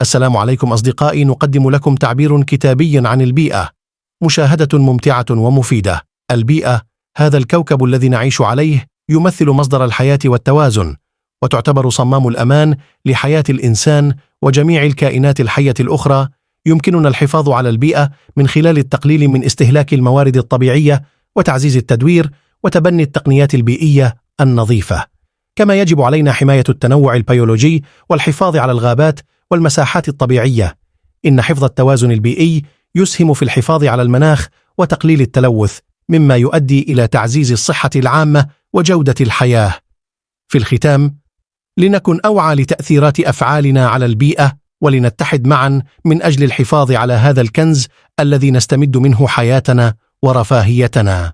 السلام عليكم أصدقائي، نقدم لكم تعبير كتابي عن البيئة، مشاهدة ممتعة ومفيدة. البيئة، هذا الكوكب الذي نعيش عليه، يمثل مصدر الحياة والتوازن، وتعتبر صمام الأمان لحياة الإنسان وجميع الكائنات الحية الأخرى. يمكننا الحفاظ على البيئة من خلال التقليل من استهلاك الموارد الطبيعية وتعزيز التدوير وتبني التقنيات البيئية النظيفة. كما يجب علينا حماية التنوع البيولوجي والحفاظ على الغابات والمساحات الطبيعية. إن حفظ التوازن البيئي يسهم في الحفاظ على المناخ وتقليل التلوث، مما يؤدي إلى تعزيز الصحة العامة وجودة الحياة. في الختام، لنكن أوعى لتأثيرات أفعالنا على البيئة، ولنتحد معا من أجل الحفاظ على هذا الكنز الذي نستمد منه حياتنا ورفاهيتنا.